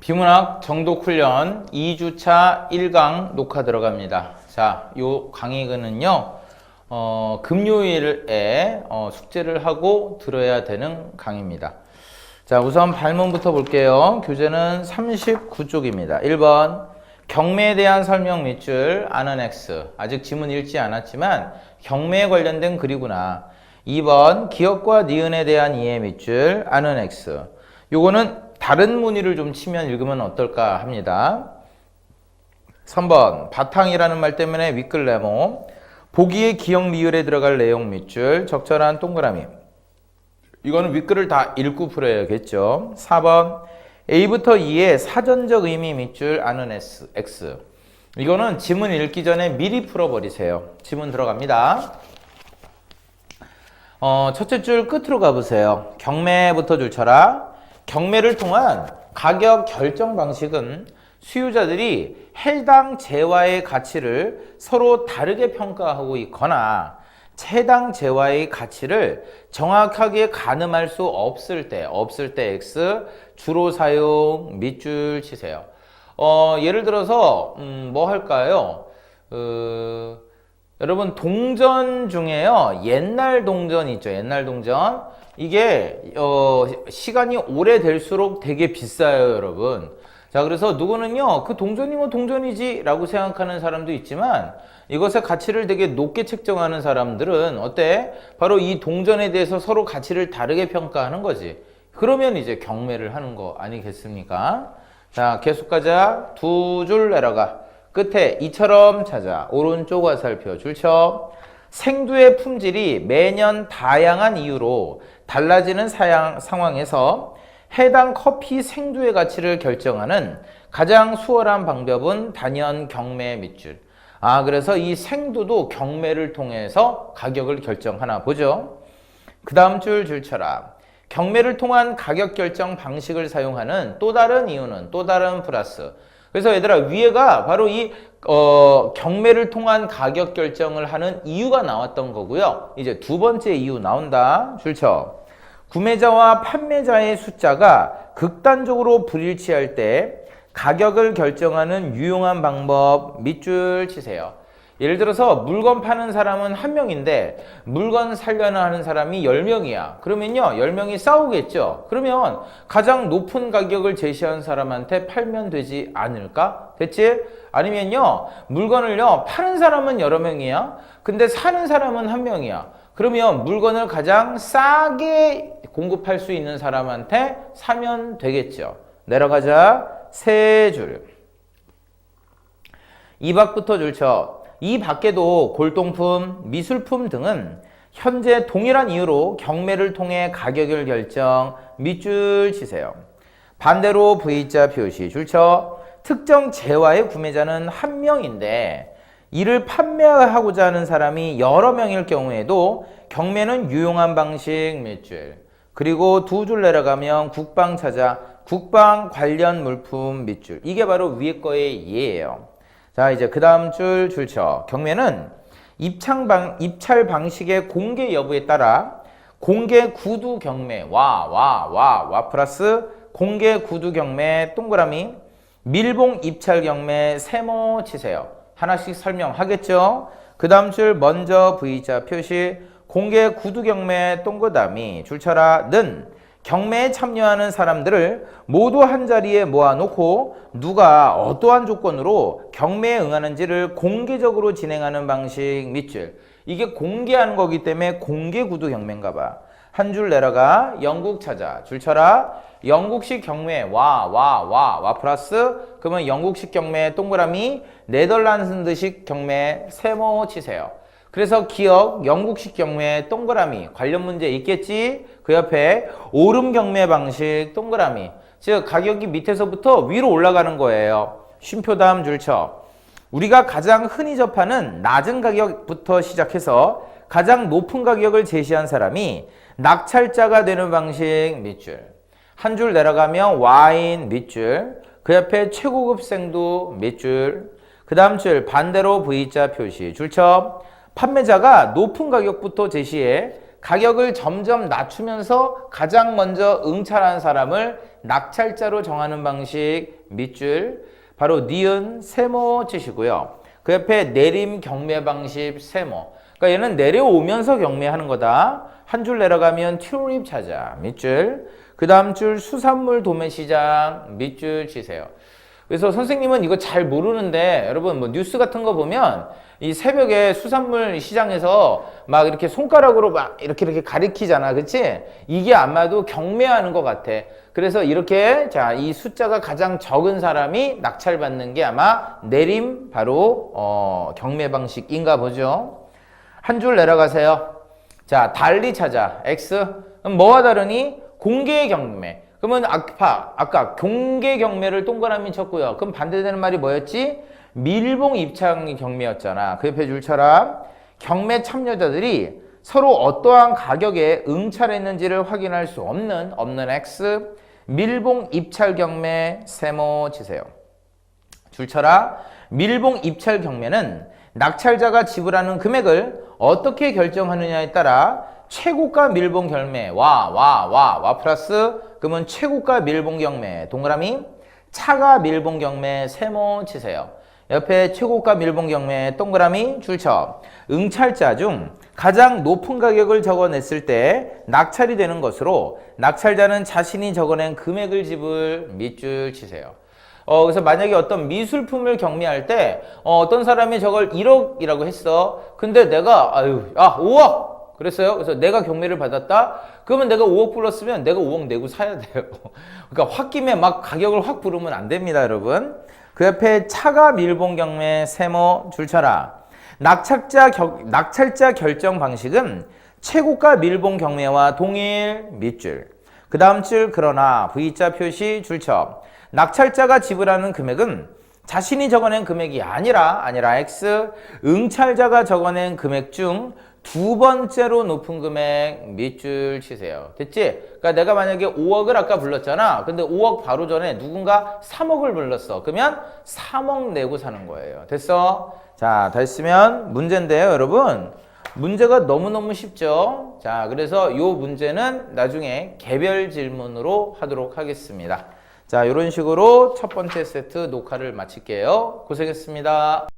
비문학 정독 훈련 2주차 1강 녹화 들어갑니다. 자, 요 강의는요, 금요일에 숙제를 하고 들어야 되는 강의입니다. 자, 우선 발문부터 볼게요. 교재는 39쪽입니다. 1번, 경매에 대한 설명 밑줄 아는 X. 아직 지문 읽지 않았지만 경매에 관련된 글이구나. 2번, 기업과 니은에 대한 이해 밑줄 아는 X. 요거는 다른 무늬를 좀 치면 읽으면 어떨까 합니다. 3번, 바탕이라는 말 때문에 윗글 네모. 보기의 기억 리을에 들어갈 내용 밑줄 적절한 동그라미. 이거는 윗글을 다 읽고 풀어야겠죠. 4번, A부터 E의 사전적 의미 밑줄 아는 X. 이거는 지문 읽기 전에 미리 풀어버리세요. 지문 들어갑니다. 첫째 줄 끝으로 가보세요. 경매부터 줄 쳐라. 경매를 통한 가격 결정 방식은 수요자들이 해당 재화의 가치를 서로 다르게 평가하고 있거나 해당 재화의 가치를 정확하게 가늠할 수 없을 때 X, 주로 사용 밑줄 치세요. 예를 들어서 뭐 할까요? 여러분 동전 중에요, 옛날 동전 있죠. 옛날 동전. 이게 시간이 오래될수록 되게 비싸요, 여러분. 자, 그래서 누구는요, 그 동전이면 동전이지 라고 생각하는 사람도 있지만 이것의 가치를 되게 높게 책정하는 사람들은 어때? 바로 이 동전에 대해서 서로 가치를 다르게 평가하는 거지. 그러면 이제 경매를 하는 거 아니겠습니까? 자, 계속 가자. 두 줄 내려가. 끝에 이처럼 찾아. 오른쪽 화살표 줄쳐. 생두의 품질이 매년 다양한 이유로 달라지는 상황에서 해당 커피 생두의 가치를 결정하는 가장 수월한 방법은 단연 경매 밑줄. 그래서 이 생두도 경매를 통해서 가격을 결정하나 보죠. 그 다음 줄 쳐라. 경매를 통한 가격 결정 방식을 사용하는 또 다른 이유는 또 다른 플러스. 그래서 얘들아, 위에가 바로 이 경매를 통한 가격 결정을 하는 이유가 나왔던 거고요. 이제 두 번째 이유 나온다. 줄쳐. 구매자와 판매자의 숫자가 극단적으로 불일치할 때 가격을 결정하는 유용한 방법 밑줄 치세요. 예를 들어서 물건 파는 사람은 1명인데 물건 살려는 하는 사람이 10명이야. 그러면요, 10명이 싸우겠죠. 그러면 가장 높은 가격을 제시한 사람한테 팔면 되지 않을까? 됐지? 아니면요, 물건을요, 파는 사람은 여러 명이야. 근데 사는 사람은 1명이야. 그러면 물건을 가장 싸게 공급할 수 있는 사람한테 사면 되겠죠. 내려가자. 세 줄. 이 밖부터 줄쳐. 이 밖에도 골동품, 미술품 등은 현재 동일한 이유로 경매를 통해 가격을 결정 밑줄 치세요. 반대로 V자 표시 줄쳐. 특정 재화의 구매자는 1명인데 이를 판매하고자 하는 사람이 여러 명일 경우에도 경매는 유용한 방식 밑줄. 그리고 두 줄 내려가면 국방 찾아. 국방 관련 물품 밑줄. 이게 바로 위에 거의 예예요. 자, 이제 그 다음 줄쳐. 경매는 입찰 방식의 공개 여부에 따라 공개 구두 경매 와 플러스 공개 구두 경매 동그라미 밀봉 입찰 경매 세모 치세요. 하나씩 설명하겠죠. 그 다음 줄 먼저 V자 표시 공개 구두 경매 동그라미 줄쳐라 는 경매에 참여하는 사람들을 모두 한자리에 모아놓고 누가 어떠한 조건으로 경매에 응하는지를 공개적으로 진행하는 방식 밑줄. 이게 공개하는 거기 때문에 공개 구두 경매인가 봐. 한 줄 내려가. 영국 찾아. 줄쳐라. 영국식 경매 와 플러스 그러면 영국식 경매 동그라미 네덜란드식 경매 세모 치세요. 그래서 기억 영국식 경매 동그라미 관련 문제 있겠지? 그 옆에 오름 경매 방식 동그라미. 즉 가격이 밑에서부터 위로 올라가는 거예요. 쉼표 다음 줄쳐. 우리가 가장 흔히 접하는 낮은 가격부터 시작해서 가장 높은 가격을 제시한 사람이 낙찰자가 되는 방식 밑줄. 한 줄 내려가면 와인 밑줄. 그 옆에 최고급 생두 밑줄. 그 다음 줄 반대로 V자 표시 줄쳐. 판매자가 높은 가격부터 제시해 가격을 점점 낮추면서 가장 먼저 응찰한 사람을 낙찰자로 정하는 방식 밑줄 바로 니은 세모 치시고요. 그 옆에 내림 경매 방식 세모. 그러니까 얘는 내려오면서 경매하는 거다. 한 줄 내려가면 튤립 찾아 밑줄. 그 다음 줄 수산물 도매 시장 밑줄 치세요. 그래서 선생님은 이거 잘 모르는데 여러분 뭐 뉴스 같은 거 보면 이 새벽에 수산물 시장에서 막 이렇게 손가락으로 막 이렇게 가리키잖아. 그치? 이게 아마도 경매하는 것 같아. 그래서 이렇게 자, 이 숫자가 가장 적은 사람이 낙찰받는 게 아마 내림 바로 경매 방식인가 보죠. 한 줄 내려가세요. 자, 달리 찾아. X. 그럼 뭐와 다르니? 공개 경매. 그러면 아까 공개 경매를 동그라미 쳤고요. 그럼 반대되는 말이 뭐였지? 밀봉 입찰 경매였잖아. 그 옆에 줄 쳐라. 경매 참여자들이 서로 어떠한 가격에 응찰했는지를 확인할 수 없는 X. 밀봉 입찰 경매 세모 치세요. 줄 쳐라. 밀봉 입찰 경매는 낙찰자가 지불하는 금액을 어떻게 결정하느냐에 따라 최고가 밀봉 경매 와 플러스 그러면 최고가 밀봉 경매 동그라미 차가 밀봉 경매 세모 치세요. 옆에 최고가 밀봉 경매 동그라미 줄쳐. 응찰자 중 가장 높은 가격을 적어냈을 때 낙찰이 되는 것으로 낙찰자는 자신이 적어낸 금액을 지불 밑줄 치세요. 그래서 만약에 어떤 미술품을 경매할 때 어떤 사람이 저걸 1억이라고 했어. 근데 내가 5억 그랬어요. 그래서 내가 경매를 받았다. 그러면 내가 5억 불렀으면 내가 5억 내고 사야 돼요. 그러니까 홧김에 막 가격을 확 부르면 안 됩니다, 여러분. 그 옆에 차가 밀봉 경매 세모 줄쳐라. 낙찰자 결정 방식은 최고가 밀봉 경매와 동일 밑줄. 그 다음 줄 그러나 V자 표시 줄쳐. 낙찰자가 지불하는 금액은 자신이 적어낸 금액이 아니라 X. 응찰자가 적어낸 금액 중 두 번째로 높은 금액 밑줄 치세요. 됐지? 그러니까 내가 만약에 5억을 아까 불렀잖아. 근데 5억 바로 전에 누군가 3억을 불렀어. 그러면 3억 내고 사는 거예요. 됐어? 자, 됐으면 문제인데요, 여러분. 문제가 너무너무 쉽죠? 자, 그래서 이 문제는 나중에 개별 질문으로 하도록 하겠습니다. 자, 이런 식으로 첫 번째 세트 녹화를 마칠게요. 고생했습니다.